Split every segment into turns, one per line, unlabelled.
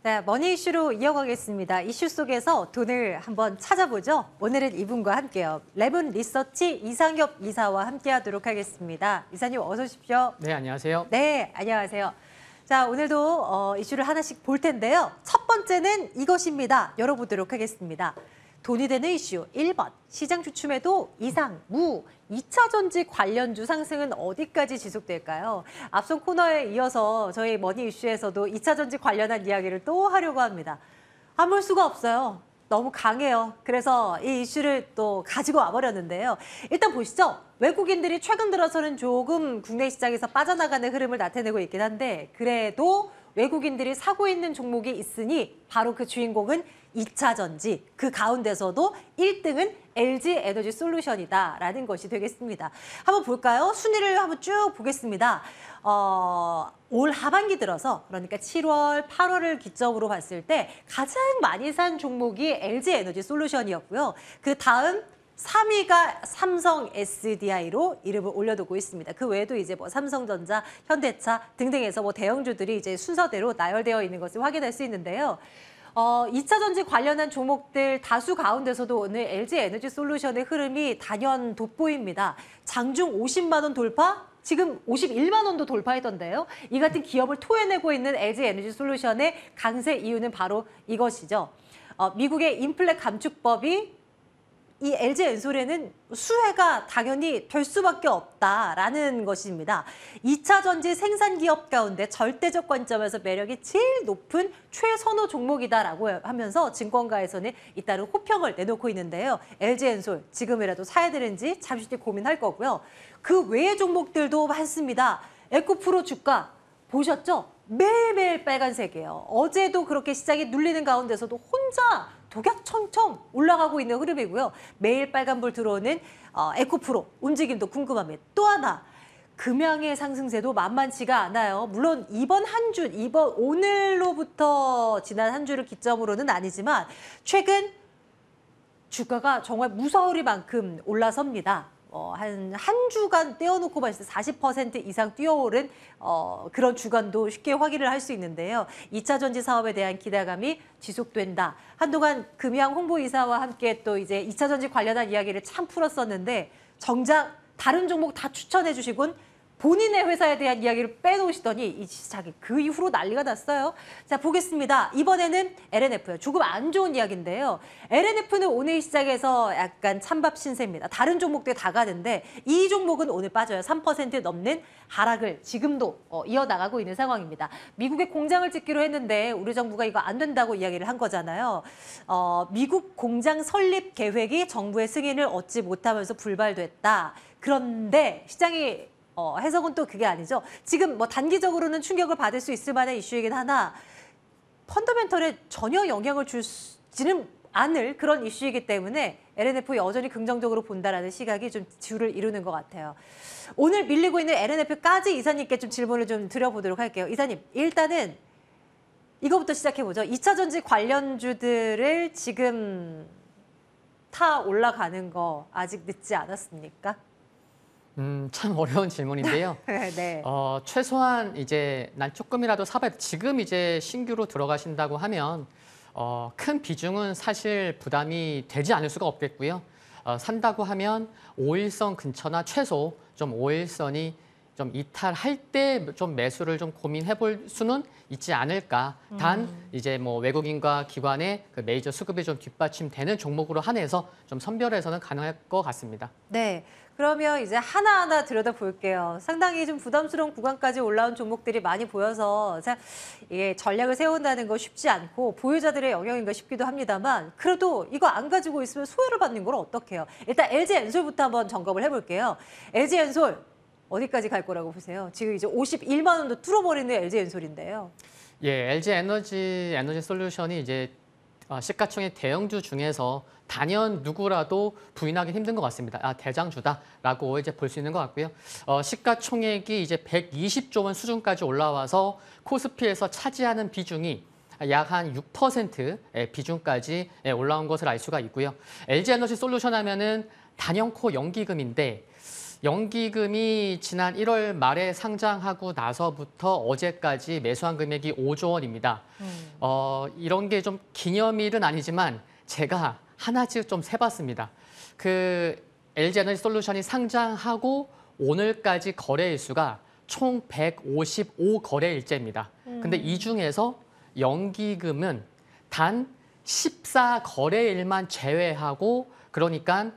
네, 머니 이슈로 이어가겠습니다. 이슈 속에서 돈을 한번 찾아보죠. 오늘은 이분과 함께요. 레몬 리서치 이상엽 이사와 함께하도록 하겠습니다. 이사님 어서 오십시오.
네, 안녕하세요.
네, 안녕하세요. 자, 오늘도 이슈를 하나씩 볼 텐데요. 첫 번째는 이것입니다. 열어보도록 하겠습니다. 돈이 되는 이슈 1번, 시장 주춤에도 이상, 무, 2차 전지 관련주 상승은 어디까지 지속될까요? 앞선 코너에 이어서 저희 머니 이슈에서도 2차 전지 관련한 이야기를 또 하려고 합니다. 안 볼 수가 없어요. 너무 강해요. 그래서 이 이슈를 또 가지고 와버렸는데요. 일단 보시죠. 외국인들이 최근 들어서는 조금 국내 시장에서 빠져나가는 흐름을 나타내고 있긴 한데 그래도 외국인들이 사고 있는 종목이 있으니 바로 그 주인공은 2차 전지, 그 가운데서도 1등은 LG 에너지 솔루션이다라는 것이 되겠습니다. 한번 볼까요? 순위를 한번 쭉 보겠습니다. 올 하반기 들어서 그러니까 7월, 8월을 기점으로 봤을 때 가장 많이 산 종목이 LG 에너지 솔루션이었고요. 그 다음 3위가 삼성 SDI로 이름을 올려두고 있습니다. 그 외에도 이제 뭐 삼성전자, 현대차 등등해서 뭐 대형주들이 이제 순서대로 나열되어 있는 것을 확인할 수 있는데요. 2차 전지 관련한 종목들 다수 가운데서도 오늘 LG 에너지 솔루션의 흐름이 단연 돋보입니다. 장중 50만 원 돌파, 지금 51만 원도 돌파했던데요. 이 같은 기업을 토해내고 있는 LG 에너지 솔루션의 강세 이유는 바로 이것이죠. 미국의 인플레 감축법이 이 LG 엔솔에는 수혜가 당연히 될 수밖에 없다라는 것입니다. 2차 전지 생산 기업 가운데 절대적 관점에서 매력이 제일 높은 최선호 종목이다라고 하면서 증권가에서는 잇따른 호평을 내놓고 있는데요. LG 엔솔 지금이라도 사야 되는지 잠시 뒤 고민할 거고요. 그 외의 종목들도 많습니다. 에코프로 주가 보셨죠? 매일매일 빨간색이에요. 어제도 그렇게 시장이 눌리는 가운데서도 혼자 독약청청 올라가고 있는 흐름이고요. 매일 빨간불 들어오는 에코프로 움직임도 궁금합니다. 또 하나, 금양의 상승세도 만만치가 않아요. 물론 이번 오늘로부터 지난 한 주를 기점으로는 아니지만 최근 주가가 정말 무서울만큼 올라섭니다. 한 주간 떼어놓고 봤을 때 40% 이상 뛰어오른 그런 주간도 쉽게 확인을 할 수 있는데요. 2차 전지 사업에 대한 기대감이 지속된다. 한동안 금양 홍보이사와 함께 또 이제 2차 전지 관련한 이야기를 참 풀었었는데 정작 다른 종목 다 추천해 주시곤 본인의 회사에 대한 이야기를 빼놓으시더니 이 시장이 그 이후로 난리가 났어요. 자, 보겠습니다. 이번에는 LNF요. 조금 안 좋은 이야기인데요. LNF는 오늘 시장에서 약간 찬밥 신세입니다. 다른 종목들 다 가는데 이 종목은 오늘 빠져요. 3% 넘는 하락을 지금도 이어나가고 있는 상황입니다. 미국에 공장을 짓기로 했는데 우리 정부가 이거 안 된다고 이야기를 한 거잖아요. 미국 공장 설립 계획이 정부의 승인을 얻지 못하면서 불발됐다. 그런데 시장이 해석은 또 그게 아니죠. 지금 뭐 단기적으로는 충격을 받을 수 있을 만한 이슈이긴 하나 펀더멘털에 전혀 영향을 주지는 않을 그런 이슈이기 때문에 LNF 여전히 긍정적으로 본다라는 시각이 좀 주를 이루는 것 같아요. 오늘 밀리고 있는 LNF까지 이사님께 좀 질문을 좀 드려보도록 할게요. 이사님, 일단은 이거부터 시작해보죠. 2차 전지 관련주들을 지금 타 올라가는 거 아직 늦지 않았습니까?
참 어려운 질문인데요.
네.
최소한 이제 난 조금이라도 사봐야 지금 이제 신규로 들어가신다고 하면 큰 비중은 사실 부담이 되지 않을 수가 없겠고요. 산다고 하면 5일선 근처나 최소 좀 5일선이 좀 이탈할 때 좀 매수를 좀 고민해 볼 수는 있지 않을까. 단 이제 뭐 외국인과 기관의 그 메이저 수급이 좀 뒷받침되는 종목으로 한해서 좀 선별해서는 가능할 것 같습니다.
네. 그러면 이제 하나하나 들여다볼게요. 상당히 좀 부담스러운 구간까지 올라온 종목들이 많이 보여서 이게 전략을 세운다는 거 쉽지 않고 보유자들의 영역인가 싶기도 합니다만 그래도 이거 안 가지고 있으면 소외를 받는 걸 어떡해요. 일단 LG 엔솔부터 한번 점검을 해볼게요. LG 엔솔 어디까지 갈 거라고 보세요? 지금 이제 51만 원도 뚫어버리는 LG 엔솔인데요.
예, LG 에너지 솔루션이 이제 시가총액 대형주 중에서 단연 누구라도 부인하기 힘든 것 같습니다. 대장주다라고 이제 볼 수 있는 것 같고요. 시가총액이 이제 120조 원 수준까지 올라와서 코스피에서 차지하는 비중이 약 한 6% 비중까지 올라온 것을 알 수가 있고요. LG 에너지 솔루션 하면은 단연코 연기금인데 연기금이 지난 1월 말에 상장하고 나서부터 어제까지 매수한 금액이 5조 원입니다. 이런 게 좀 기념일은 아니지만 제가 하나씩 좀 세봤습니다. 그 LG에너지솔루션이 상장하고 오늘까지 거래일수가 총 155거래일째입니다. 근데 이 중에서 연기금은 단 14거래일만 제외하고 그러니까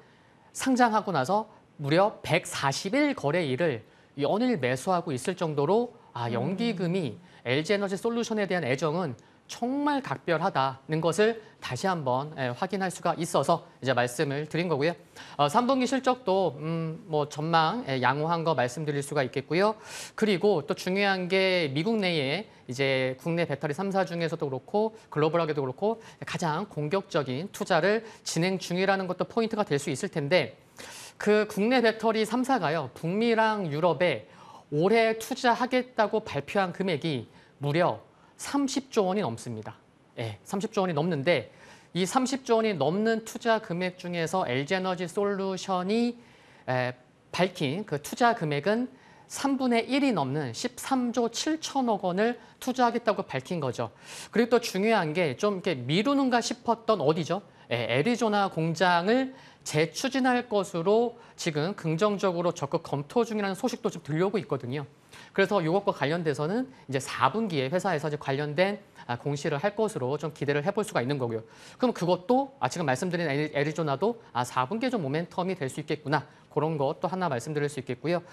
상장하고 나서 무려 141거래일을 연일 매수하고 있을 정도로 연기금이 LG에너지솔루션에 대한 애정은 정말 각별하다는 것을 다시 한번 확인할 수가 있어서 이제 말씀을 드린 거고요. 3분기 실적도 뭐 전망 양호한 거 말씀드릴 수가 있겠고요. 그리고 또 중요한 게 미국 내에 이제 국내 배터리 3사 중에서도 그렇고 글로벌하게도 그렇고 가장 공격적인 투자를 진행 중이라는 것도 포인트가 될 수 있을 텐데 그 국내 배터리 3사가요. 북미랑 유럽에 올해 투자하겠다고 발표한 금액이 무려 30조 원이 넘습니다. 30조 원이 넘는데 이 30조 원이 넘는 투자 금액 중에서 LG에너지솔루션이 밝힌 그 투자 금액은 3분의 1이 넘는 13조 7천억 원을 투자하겠다고 밝힌 거죠. 그리고 또 중요한 게 좀 이렇게 미루는가 싶었던 어디죠? 애리조나 공장을 재추진할 것으로 지금 긍정적으로 적극 검토 중이라는 소식도 좀 들려오고 있거든요. 그래서 이것과 관련돼서는 이제 4분기에 회사에서 이제 관련된 공시를 할 것으로 좀 기대를 해볼 수가 있는 거고요. 그럼 그것도 지금 말씀드린 애리조나도 4분기에 좀 모멘텀이 될 수 있겠구나. 그런 것도 하나 말씀드릴 수 있겠고요.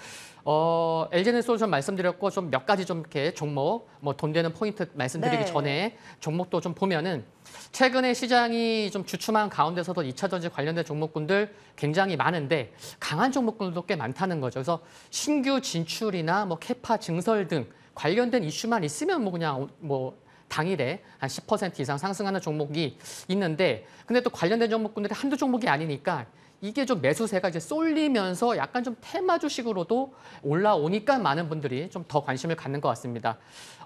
LG에너지솔루션 말씀드렸고 좀 몇 가지 좀 이렇게 종목 뭐 돈 되는 포인트 말씀드리기
네.
전에 종목도 좀 보면은 최근에 시장이 좀 주춤한 가운데서도 2차 전지 관련된 종목군들 굉장히 많은데 강한 종목군들도 꽤 많다는 거죠. 그래서 신규 진출이나 뭐 캐파 증설 등 관련된 이슈만 있으면 뭐 그냥 뭐 당일에 한 10% 이상 상승하는 종목이 있는데 근데 또 관련된 종목군들이 한두 종목이 아니니까 이게 좀 매수세가 이제 쏠리면서 약간 좀 테마주식으로도 올라오니까 많은 분들이 좀 더 관심을 갖는 것 같습니다.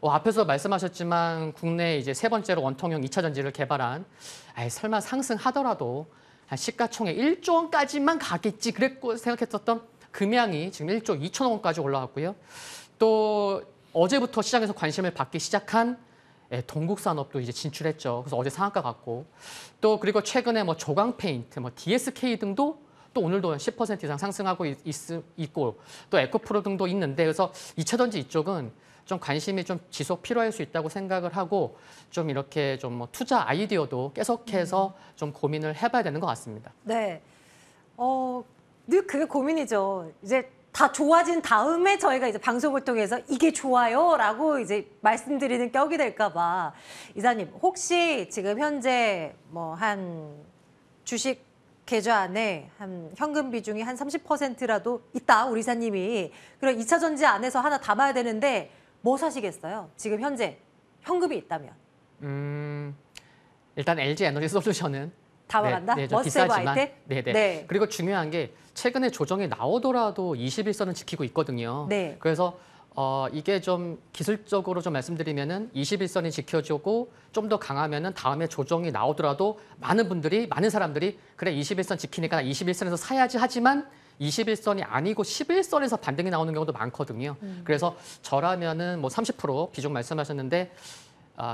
앞에서 말씀하셨지만 국내 이제 세 번째로 원통형 2차 전지를 개발한 설마 상승하더라도 한 시가총액 1조 원까지만 가겠지 그랬고 생각했었던 금양이 지금 1조 2천억 원까지 올라왔고요. 또 어제부터 시장에서 관심을 받기 시작한 동국산업도 이제 진출했죠. 그래서 어제 상한가 갔고 또 그리고 최근에 뭐 조광페인트, 뭐 DSK 등도 또 오늘도 10% 이상 상승하고 있고 또 에코프로 등도 있는데 그래서 2차 전지 이쪽은 좀 관심이 좀 지속 필요할 수 있다고 생각을 하고 좀 이렇게 좀 뭐 투자 아이디어도 계속해서 좀 고민을 해봐야 되는 것 같습니다.
네. 늘 그게 고민이죠. 이제 다 좋아진 다음에 저희가 이제 방송을 통해서 이게 좋아요라고 이제 말씀드리는 격이 될까봐 이사님 혹시 지금 현재 뭐 한 주식 계좌 안에 한 현금 비중이 한 30%라도 있다 우리 이사님이 그럼 2차 전지 안에서 하나 담아야 되는데 뭐 사시겠어요? 지금 현재 현금이 있다면
일단 LG에너지솔루션은
담아간다?
좀
머스테이브
비싸지만
아이템? 네.
그리고 중요한 게 최근에 조정이 나오더라도 21선은 지키고 있거든요.
네.
그래서 이게 좀 기술적으로 좀 말씀드리면은 21선이 지켜주고 좀 더 강하면은 다음에 조정이 나오더라도 많은 사람들이 그래 21선 지키니까 나 21선에서 사야지 하지만 21선이 아니고 11선에서 반등이 나오는 경우도 많거든요. 그래서 저라면은 뭐 30% 비중 말씀하셨는데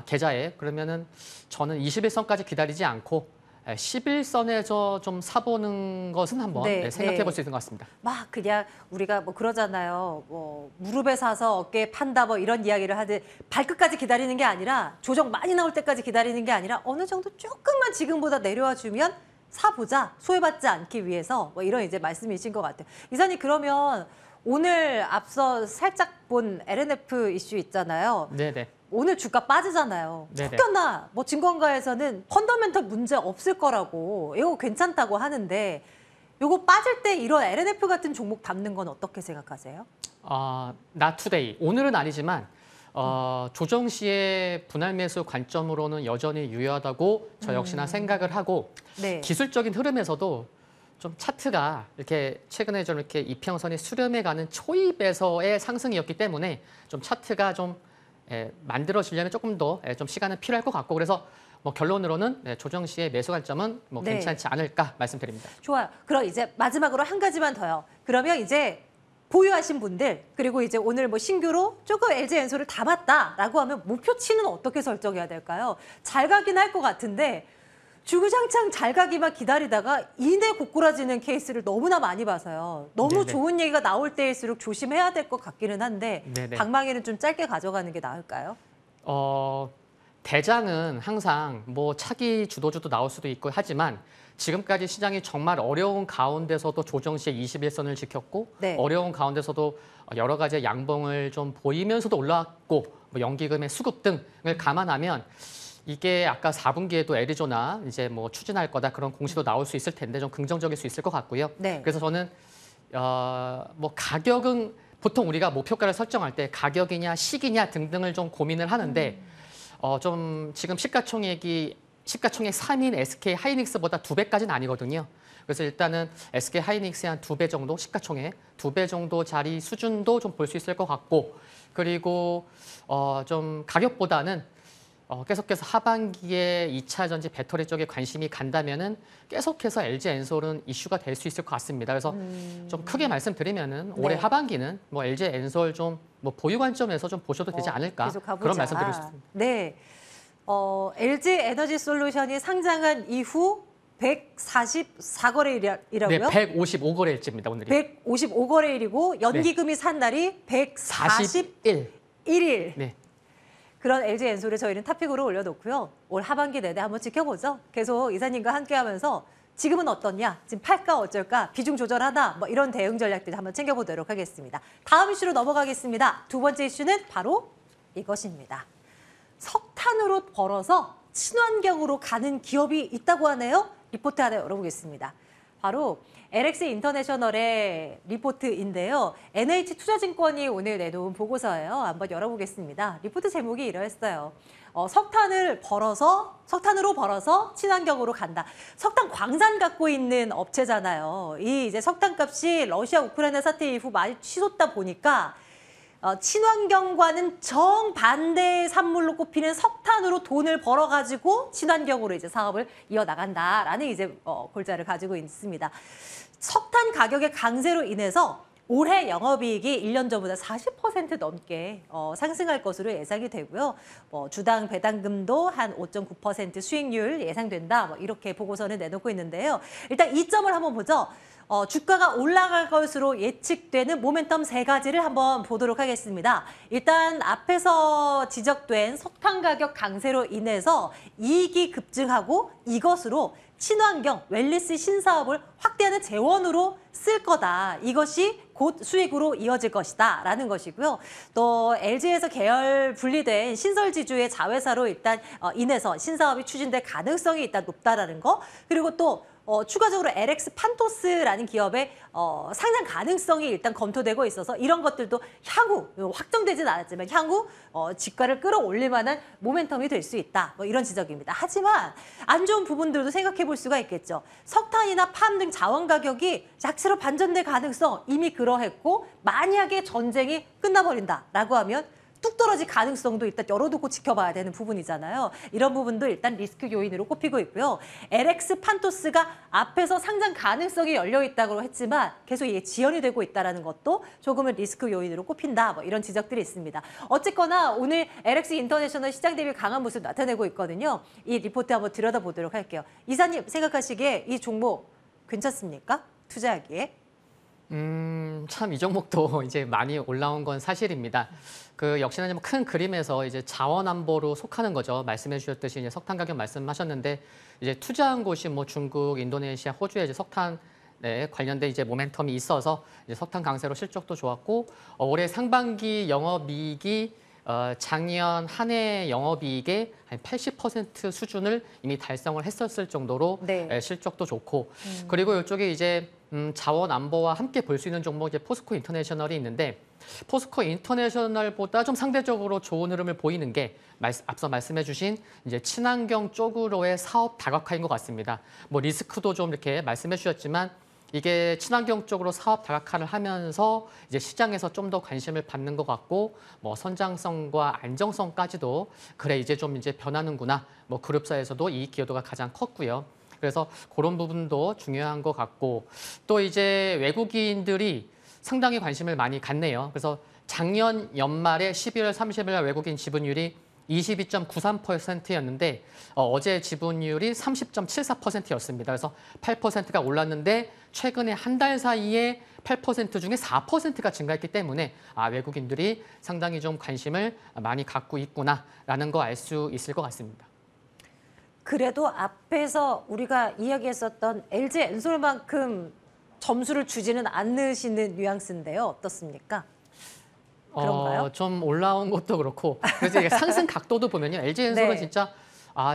계좌에 그러면은 저는 21선까지 기다리지 않고 11선에서 좀 사보는 것은 한번 생각해 볼 수 있는 것 같습니다.
막 그냥 우리가 뭐 그러잖아요. 뭐 무릎에 사서 어깨에 판다 뭐 이런 이야기를 하듯 발끝까지 기다리는 게 아니라 조정 많이 나올 때까지 기다리는 게 아니라 어느 정도 조금만 지금보다 내려와 주면 사보자. 소외받지 않기 위해서 뭐 이런 이제 말씀이신 것 같아요. 이사님 그러면 오늘 앞서 살짝 본 LNF 이슈 있잖아요.
네네.
오늘 주가 빠지잖아요.
네네.
혹여나 뭐 증권가에서는 펀더멘털 문제 없을 거라고 이거 괜찮다고 하는데 이거 빠질 때 이런 LNF 같은 종목 담는 건 어떻게 생각하세요?
나투데이 오늘은 아니지만 조정 시의 분할 매수 관점으로는 여전히 유효하다고 저 역시나 생각을 하고
네.
기술적인 흐름에서도 좀 차트가 이렇게 최근에 좀 이렇게 이평선이 수렴해가는 초입에서의 상승이었기 때문에 좀 차트가 좀 만들어지려면 조금 더 좀 시간은 필요할 것 같고 그래서 뭐 결론으로는 네, 조정 시의 매수 관점은 뭐
네.
괜찮지 않을까 말씀드립니다.
좋아요. 그럼 이제 마지막으로 한 가지만 더요. 그러면 이제 보유하신 분들 그리고 이제 오늘 뭐 신규로 조금 LG 엔솔을 담았다라고 하면 목표치는 어떻게 설정해야 될까요? 잘 가긴 할 것 같은데 주구장창 잘 가기만 기다리다가 이내 고꾸라지는 케이스를 너무나 많이 봐서요. 너무
네네.
좋은 얘기가 나올 때일수록 조심해야 될 것 같기는 한데
네네.
방망이는 좀 짧게 가져가는 게 나을까요?
대장은 항상 뭐 차기 주도주도 나올 수도 있고 하지만 지금까지 시장이 정말 어려운 가운데서도 조정 시에 21선을 지켰고
네.
어려운 가운데서도 여러 가지 양봉을 좀 보이면서도 올라왔고 뭐 연기금의 수급 등을 감안하면 이게 아까 4분기에도 애리조나 이제 뭐 추진할 거다 그런 공시도 나올 수 있을 텐데 좀 긍정적일 수 있을 것 같고요.
네.
그래서 저는 뭐 가격은 보통 우리가 목표가를 설정할 때 가격이냐 시기냐 등등을 좀 고민을 하는데 좀 지금 시가총액 3인 SK 하이닉스보다 2배까지는 아니거든요. 그래서 일단은 SK 하이닉스의 한 2배 정도 시가총액 2배 정도 자리 수준도 좀 볼 수 있을 것 같고 그리고 좀 가격보다는 계속해서 하반기에 2차 전지 배터리 쪽에 관심이 간다면은 계속해서 LG 엔솔은 이슈가 될 수 있을 것 같습니다. 그래서 좀 크게 말씀드리면은 올해
네.
하반기는 뭐 LG 엔솔 좀 뭐 보유 관점에서 좀 보셔도 되지 않을까
계속 가보자.
그런 말씀드리고 싶습니다.
네. LG 에너지 솔루션이 상장한 이후 144거래일이라고요?
네, 155거래일째입니다 오늘이.
155거래일이고 연기금이 산 날이 141일.
41일. 네.
그런 LG 엔솔을 저희는 탑픽으로 올려놓고요. 올 하반기 내내 한번 지켜보죠. 계속 이사님과 함께하면서 지금은 어떻냐, 지금 팔까 어쩔까, 비중 조절하나 뭐 이런 대응 전략들 한번 챙겨보도록 하겠습니다. 다음 이슈로 넘어가겠습니다. 두 번째 이슈는 바로 이것입니다. 석탄으로 벌어서 친환경으로 가는 기업이 있다고 하네요. 리포트 하나 열어보겠습니다. 바로 LX 인터내셔널의 리포트인데요. NH투자증권이 오늘 내놓은 보고서예요. 한번 열어보겠습니다. 리포트 제목이 이러했어요. 석탄으로 벌어서 친환경으로 간다. 석탄 광산 갖고 있는 업체잖아요. 이 이제 석탄값이 러시아 우크라이나 사태 이후 많이 치솟다 보니까 친환경과는 정반대의 산물로 꼽히는 석탄으로 돈을 벌어가지고 친환경으로 이제 사업을 이어나간다라는 이제 골자를 가지고 있습니다. 석탄 가격의 강세로 인해서 올해 영업이익이 1년 전보다 40% 넘게 상승할 것으로 예상이 되고요. 주당 배당금도 한 5.9% 수익률 예상된다. 이렇게 보고서는 내놓고 있는데요. 일단 이 점을 한번 보죠. 주가가 올라갈 것으로 예측되는 모멘텀 세 가지를 한번 보도록 하겠습니다. 일단 앞에서 지적된 석탄 가격 강세로 인해서 이익이 급증하고 이것으로 친환경, 웰니스 신사업을 확대하는 재원으로 쓸 거다. 이것이 곧 수익으로 이어질 것이다. 라는 것이고요. 또 LG에서 계열 분리된 신설지주의 자회사로 일단 인해서 신사업이 추진될 가능성이 일단 높다라는 거. 그리고 또 추가적으로 LX 판토스라는 기업의 상장 가능성이 일단 검토되고 있어서 이런 것들도 향후 확정되진 않았지만 향후 지가를 끌어올릴 만한 모멘텀이 될 수 있다. 뭐 이런 지적입니다. 하지만 안 좋은 부분들도 생각해 볼 수가 있겠죠. 석탄이나 팜 등 자원 가격이 약세로 반전될 가능성 이미 그러했고 만약에 전쟁이 끝나버린다라고 하면 뚝 떨어질 가능성도 일단 열어두고 지켜봐야 되는 부분이잖아요. 이런 부분도 일단 리스크 요인으로 꼽히고 있고요. LX 판토스가 앞에서 상장 가능성이 열려 있다고 했지만 계속 이게 지연이 되고 있다는 것도 조금은 리스크 요인으로 꼽힌다. 뭐 이런 지적들이 있습니다. 어쨌거나 오늘 LX 인터내셔널 시장 대비 강한 모습 나타내고 있거든요. 이 리포트 한번 들여다보도록 할게요. 이사님 생각하시기에 이 종목 괜찮습니까? 투자하기에?
참 이 종목도 이제 많이 올라온 건 사실입니다. 그 역시나 좀 큰 그림에서 이제 자원 안보로 속하는 거죠. 말씀해 주셨듯이 이제 석탄 가격 말씀하셨는데 이제 투자한 곳이 뭐 중국, 인도네시아, 호주에 이제 석탄 관련된 이제 모멘텀이 있어서 이제 석탄 강세로 실적도 좋았고 올해 상반기 영업이익이 작년 한 해 영업이익의 한 80% 수준을 이미 달성을 했었을 정도로
네.
실적도 좋고 그리고 이쪽에 이제 자원 안보와 함께 볼 수 있는 종목 이제 포스코 인터내셔널이 있는데 포스코 인터내셔널보다 좀 상대적으로 좋은 흐름을 보이는 게 앞서 말씀해주신 이제 친환경 쪽으로의 사업 다각화인 것 같습니다. 뭐 리스크도 좀 이렇게 말씀해주셨지만 이게 친환경 쪽으로 사업 다각화를 하면서 이제 시장에서 좀 더 관심을 받는 것 같고 뭐 선장성과 안정성까지도 그래 이제 좀 이제 변하는구나. 뭐 그룹사에서도 이익 기여도가 가장 컸고요. 그래서 그런 부분도 중요한 것 같고 또 이제 외국인들이 상당히 관심을 많이 갖네요. 그래서 작년 연말에 12월 30일 날 외국인 지분율이 22.93%였는데 어제 지분율이 30.74%였습니다. 그래서 8%가 올랐는데 최근에 한 달 사이에 8% 중에 4%가 증가했기 때문에 외국인들이 상당히 좀 관심을 많이 갖고 있구나라는 거 알 수 있을 것 같습니다.
그래도 앞에서 우리가 이야기했었던 LG 엔솔만큼 점수를 주지는 않으시는 뉘앙스인데요. 어떻습니까? 그런가요?
좀 올라온 것도 그렇고 그래서 이게 상승 각도도 보면요. LG엔솔은
네.
진짜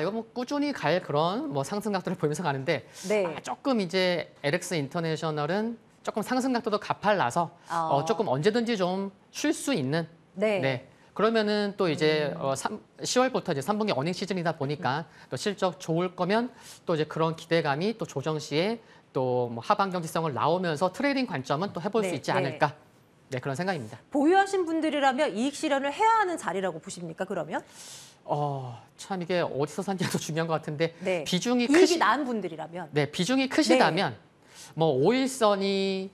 이거 뭐 꾸준히 갈 그런 뭐 상승 각도를 보이면서 가는데
네.
조금 이제 LX 인터내셔널은 조금 상승 각도도 가팔라서 조금 언제든지 좀 쉴 수 있는
네.
그러면은 또 이제 10월부터 이제 3분기 어닝 시즌이다 보니까 또 실적 좋을 거면 또 이제 그런 기대감이 또 조정 시에 또 뭐 하반 경제성을 나오면서 트레이딩 관점은 또 해볼 수
네,
있지
네.
않을까. 네, 그런 생각입니다.
보유하신 분들이라면 이익 실현을 해야 하는 자리라고 보십니까? 그러면?
참 이게 어디서 산지도 중요한 것 같은데
네.
비중이
이익이 난 분들이라면.
네, 비중이 크시다면 뭐 5일선이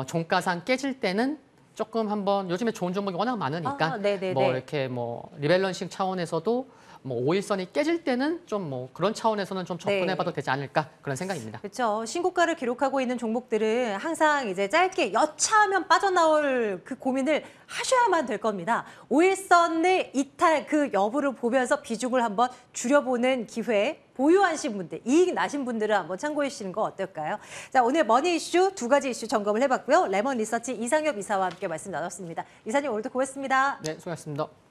종가상 깨질 때는 조금 한번 요즘에 좋은 종목이 워낙 많으니까
네네네.
뭐 이렇게 뭐 리밸런싱 차원에서도 뭐 5일선이 깨질 때는 좀 뭐 그런 차원에서는 좀 접근해봐도 되지 않을까 그런 생각입니다.
그렇죠. 신고가를 기록하고 있는 종목들은 항상 이제 짧게 여차하면 빠져나올 그 고민을 하셔야만 될 겁니다. 5일선의 이탈 그 여부를 보면서 비중을 한번 줄여보는 기회 보유하신 분들, 이익 나신 분들은 한번 참고해 주시는 거 어떨까요? 자, 오늘 머니 이슈 두 가지 이슈 점검을 해봤고요. 레몬 리서치 이상엽 이사와 함께 말씀 나눴습니다. 이사님 오늘도 고맙습니다.
네, 수고하셨습니다.